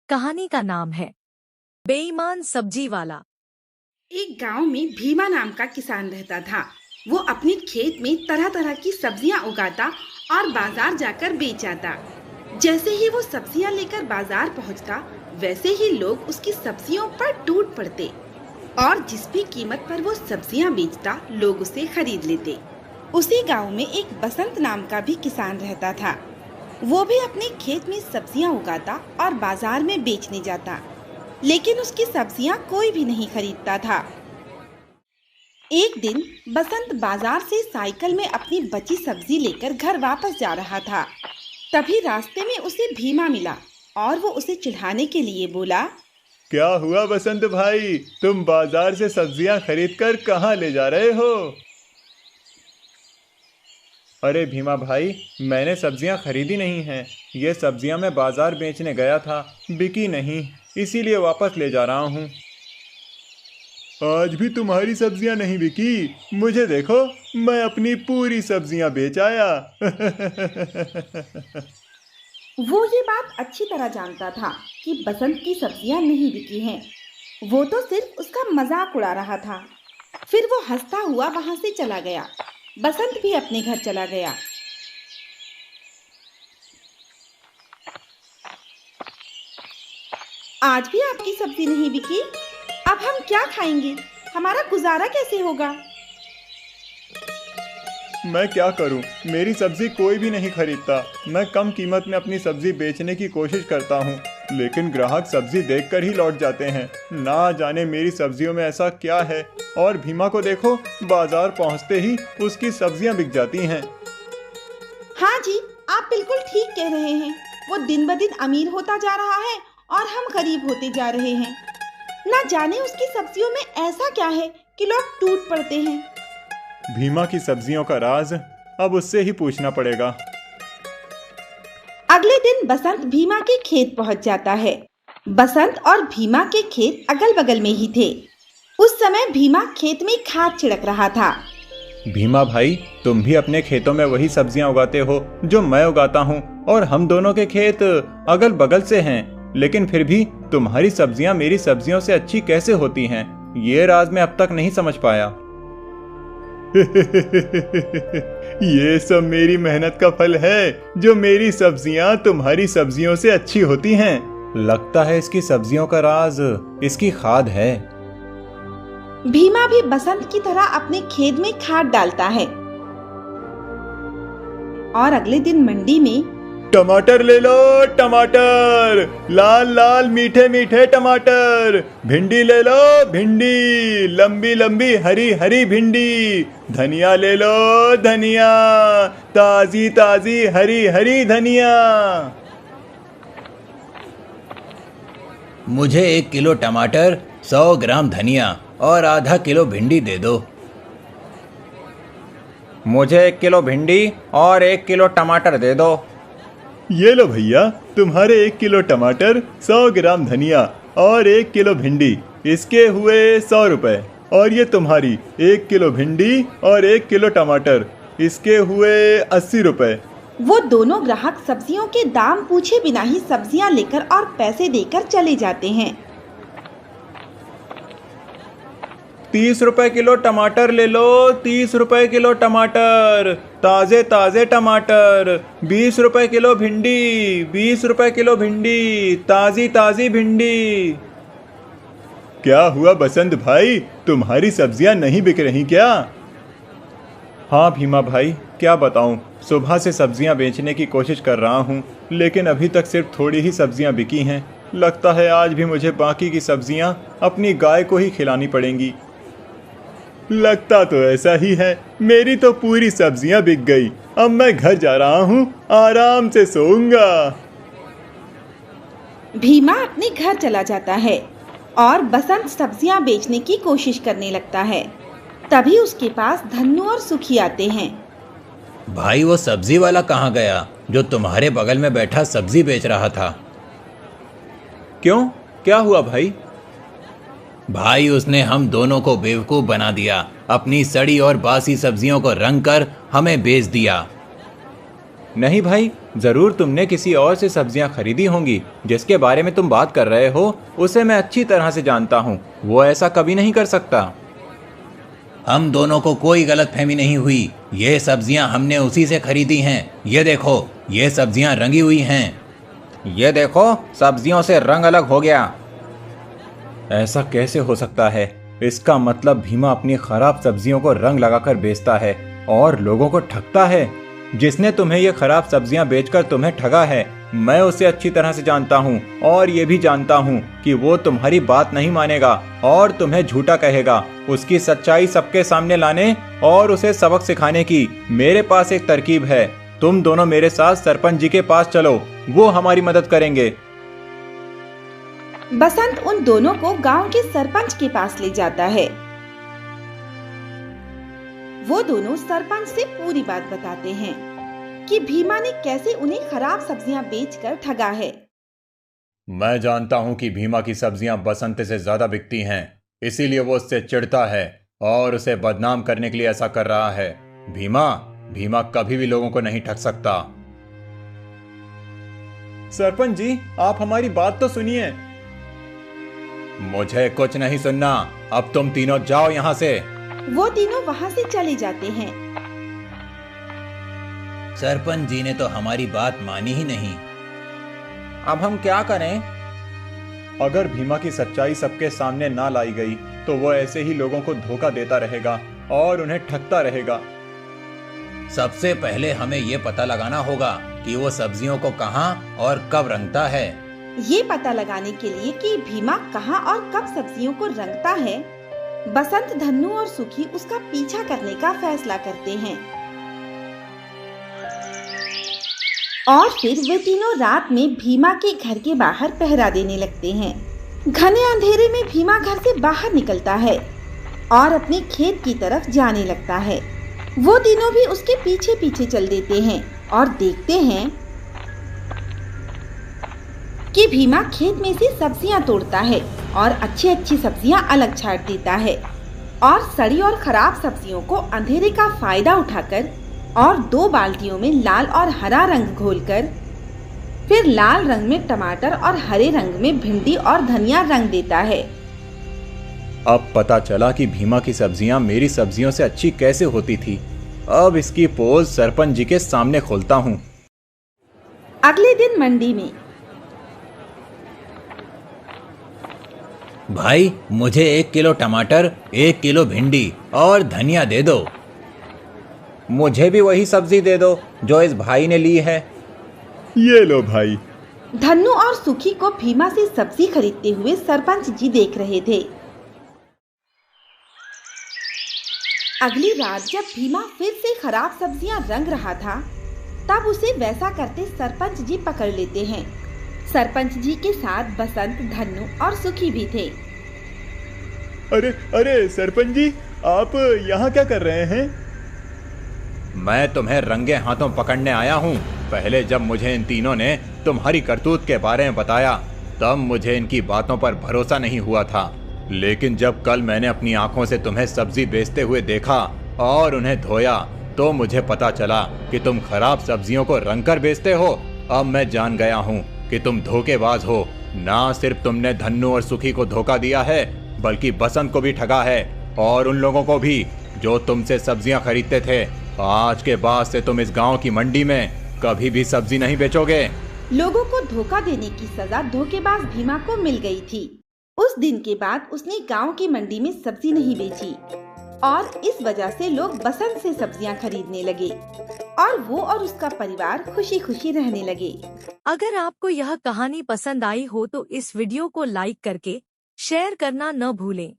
कहानी का नाम है बेईमान सब्जी वाला। एक गांव में भीमा नाम का किसान रहता था। वो अपने खेत में तरह तरह की सब्जियां उगाता और बाजार जाकर बेच आता। जैसे ही वो सब्जियां लेकर बाजार पहुंचता, वैसे ही लोग उसकी सब्जियों पर टूट पड़ते और जिस भी कीमत पर वो सब्जियां बेचता, लोग उसे खरीद लेते। उसी गांव में एक बसंत नाम का भी किसान रहता था। वो भी अपने खेत में सब्जियां उगाता और बाजार में बेचने जाता, लेकिन उसकी सब्जियां कोई भी नहीं खरीदता था। एक दिन बसंत बाजार से साइकिल में अपनी बची सब्जी लेकर घर वापस जा रहा था। तभी रास्ते में उसे भीमा मिला और वो उसे चिढ़ाने के लिए बोला, क्या हुआ बसंत भाई, तुम बाजार से सब्जियां खरीद कर कहाँ ले जा रहे हो? अरे भीमा भाई, मैंने सब्जियां खरीदी नहीं हैं। ये सब्जियां मैं बाजार बेचने गया था, बिकी नहीं, इसीलिए वापस ले जा रहा हूँ। आज भी तुम्हारी सब्जियां नहीं बिकी? मुझे देखो, मैं अपनी पूरी सब्जियां बेच आया। वो ये बात अच्छी तरह जानता था कि बसंत की सब्जियां नहीं बिकी हैं। वो तो सिर्फ उसका मजाक उड़ा रहा था। फिर वो हंसता हुआ वहां से चला गया। बसंत भी अपने घर चला गया। आज भी आपकी सब्जी नहीं बिकी। अब हम क्या खाएंगे? हमारा गुजारा कैसे होगा? मैं क्या करूं? मेरी सब्जी कोई भी नहीं खरीदता। मैं कम कीमत में अपनी सब्जी बेचने की कोशिश करता हूं, लेकिन ग्राहक सब्जी देखकर ही लौट जाते हैं। ना जाने मेरी सब्जियों में ऐसा क्या है। और भीमा को देखो, बाजार पहुंचते ही उसकी सब्जियां बिक जाती हैं। हाँ जी, आप बिल्कुल ठीक कह रहे हैं। वो दिन ब दिन अमीर होता जा रहा है और हम गरीब होते जा रहे हैं। ना जाने उसकी सब्जियों में ऐसा क्या है कि लोग टूट पड़ते हैं। भीमा की सब्जियों का राज अब उससे ही पूछना पड़ेगा। अगले दिन बसंत भीमा के खेत पहुंच जाता है। बसंत और भीमा के खेत अगल बगल में ही थे। उस समय भीमा खेत में खाद छिड़क रहा था। भीमा भाई, तुम भी अपने खेतों में वही सब्जियां उगाते हो जो मैं उगाता हूँ, और हम दोनों के खेत अगल बगल से हैं, लेकिन फिर भी तुम्हारी सब्जियां मेरी सब्जियों से अच्छी कैसे होती हैं? ये राज मैं अब तक नहीं समझ पाया। ये सब मेरी मेहनत का फल है, जो मेरी सब्जियां तुम्हारी सब्जियों से अच्छी होती हैं। लगता है इसकी सब्जियों का राज इसकी खाद है। भीमा भी बसंत की तरह अपने खेत में खाद डालता है। और अगले दिन मंडी में टमाटर ले लो, टमाटर, लाल लाल मीठे मीठे टमाटर। भिंडी ले लो, भिंडी, लंबी लंबी हरी हरी भिंडी। धनिया ले लो, धनिया, ताजी ताजी हरी हरी धनिया। मुझे 1 किलो टमाटर, 100 ग्राम धनिया और आधा किलो भिंडी दे दो। मुझे 1 किलो भिंडी और 1 किलो टमाटर दे दो। ये लो भैया, तुम्हारे 1 किलो टमाटर, 100 ग्राम धनिया और 1 किलो भिंडी, इसके हुए 100 रुपए। और ये तुम्हारी 1 किलो भिंडी और 1 किलो टमाटर, इसके हुए 80 रुपए। वो दोनों ग्राहक सब्जियों के दाम पूछे बिना ही सब्जियां लेकर और पैसे देकर चले जाते हैं। 30 रुपए किलो टमाटर ले लो, 30 रुपए किलो टमाटर, ताजे ताजे टमाटर। 20 रुपए किलो भिंडी, 20 रुपए किलो भिंडी, ताजी ताजी भिंडी। क्या हुआ बसंत भाई, तुम्हारी सब्जियां नहीं बिक रही क्या? हाँ भीमा भाई, क्या बताऊं, सुबह से सब्जियां बेचने की कोशिश कर रहा हूं, लेकिन अभी तक सिर्फ थोड़ी ही सब्जियां बिकी हैं। लगता है आज भी मुझे बाकी की सब्जियां अपनी गाय को ही खिलानी पड़ेंगी। लगता तो ऐसा ही है। मेरी तो पूरी सब्जियां बिक गई। अब मैं घर जा रहा हूं, आराम से सोऊंगा। भीमा अपने घर चला जाता है और बसंत सब्जियां बेचने की कोशिश करने लगता है। तभी उसके पास धन्नू और सुखी आते हैं। भाई, वो सब्जी वाला कहाँ गया जो तुम्हारे बगल में बैठा सब्जी बेच रहा था? क्यों, क्या हुआ भाई? भाई, उसने हम दोनों को बेवकूफ़ बना दिया। अपनी सड़ी और बासी सब्जियों को रंग कर हमें बेच दिया। नहीं भाई, जरूर तुमने किसी और से सब्जियां खरीदी होंगी। जिसके बारे में तुम बात कर रहे हो उसे मैं अच्छी तरह से जानता हूँ, वो ऐसा कभी नहीं कर सकता। हम दोनों को कोई गलतफहमी नहीं हुई। ये सब्जियां हमने उसी से खरीदी हैं। ये देखो, ये सब्जियां रंगी हुई हैं। ये देखो, सब्जियों से रंग अलग हो गया। ऐसा कैसे हो सकता है? इसका मतलब भीमा अपनी खराब सब्जियों को रंग लगाकर बेचता है और लोगों को ठगता है। जिसने तुम्हें ये खराब सब्जियां बेचकर तुम्हें ठगा है, मैं उसे अच्छी तरह से जानता हूँ और ये भी जानता हूँ कि वो तुम्हारी बात नहीं मानेगा और तुम्हें झूठा कहेगा। उसकी सच्चाई सबके सामने लाने और उसे सबक सिखाने की मेरे पास एक तरकीब है। तुम दोनों मेरे साथ सरपंच जी के पास चलो, वो हमारी मदद करेंगे। बसंत उन दोनों को गांव के सरपंच के पास ले जाता है। वो दोनों सरपंच से पूरी बात बताते हैं कि भीमा ने कैसे उन्हें खराब सब्जियां बेचकर ठगा है। मैं जानता हूँ कि भीमा की सब्जियां बसंत से ज्यादा बिकती हैं, इसीलिए वो उससे चिढ़ता है और उसे बदनाम करने के लिए ऐसा कर रहा है। भीमा कभी भी लोगों को नहीं ठग सकता। सरपंच जी, आप हमारी बात तो सुनिए। मुझे कुछ नहीं सुनना, अब तुम तीनों जाओ यहाँ से। वो तीनों वहाँ से चले जाते हैं। सरपंच जी ने तो हमारी बात मानी ही नहीं। अब हम क्या करें? अगर भीमा की सच्चाई सबके सामने ना लाई गई तो वो ऐसे ही लोगों को धोखा देता रहेगा और उन्हें ठगता रहेगा। सबसे पहले हमें ये पता लगाना होगा कि वो सब्जियों को कहाँ और कब रंगता है। ये पता लगाने के लिए कि भीमा कहाँ और कब सब्जियों को रंगता है, बसंत, धन्नू और सुखी उसका पीछा करने का फैसला करते हैं। और फिर वे तीनों रात में भीमा के घर के बाहर पहरा देने लगते हैं। घने अंधेरे में भीमा घर से बाहर निकलता है और अपने खेत की तरफ जाने लगता है। वो तीनों भी उसके पीछे पीछे चल देते हैं और देखते हैं कि भीमा खेत में से सब्जियां तोड़ता है और अच्छी सब्जियां अलग छांट देता है और सड़ी और खराब सब्जियों को अंधेरे का फायदा उठाकर और 2 बाल्टियों में लाल और हरा रंग घोलकर फिर लाल रंग में टमाटर और हरे रंग में भिंडी और धनिया रंग देता है। अब पता चला कि भीमा की सब्जियां मेरी सब्जियों से अच्छी कैसे होती थी। अब इसकी पोल सरपंच जी के सामने खोलता हूँ। अगले दिन मंडी में भाई, मुझे 1 किलो टमाटर, 1 किलो भिंडी और धनिया दे दो। मुझे भी वही सब्जी दे दो जो इस भाई ने ली है। ये लो भाई। धन्नू और सुखी को भीमा से सब्जी खरीदते हुए सरपंच जी देख रहे थे। अगली रात जब भीमा फिर से खराब सब्जियां रंग रहा था, तब उसे वैसा करते सरपंच जी पकड़ लेते हैं। सरपंच जी के साथ बसंत, धन्नू और सुखी भी थे। अरे सरपंच जी, आप यहाँ क्या कर रहे हैं? मैं तुम्हें रंगे हाथों पकड़ने आया हूँ। पहले जब मुझे इन तीनों ने तुम्हारी करतूत के बारे में बताया तब मुझे इनकी बातों पर भरोसा नहीं हुआ था, लेकिन जब कल मैंने अपनी आंखों से तुम्हें सब्जी बेचते हुए देखा और उन्हें धोया तो मुझे पता चला कि तुम खराब सब्जियों को रंग कर बेचते हो। अब मैं जान गया हूँ कि तुम धोखेबाज हो। ना सिर्फ तुमने धन्नू और सुखी को धोखा दिया है, बल्कि बसंत को भी ठगा है और उन लोगों को भी जो तुमसे सब्जियां खरीदते थे। आज के बाद से तुम इस गांव की मंडी में कभी भी सब्जी नहीं बेचोगे। लोगों को धोखा देने की सजा धोखेबाज भीमा को मिल गई थी। उस दिन के बाद उसने गांव की मंडी में सब्जी नहीं बेची और इस वजह से लोग बसंत से सब्जियां खरीदने लगे और वो और उसका परिवार खुशी खुशी रहने लगे। अगर आपको यह कहानी पसंद आई हो तो इस वीडियो को लाइक करके शेयर करना न भूलें।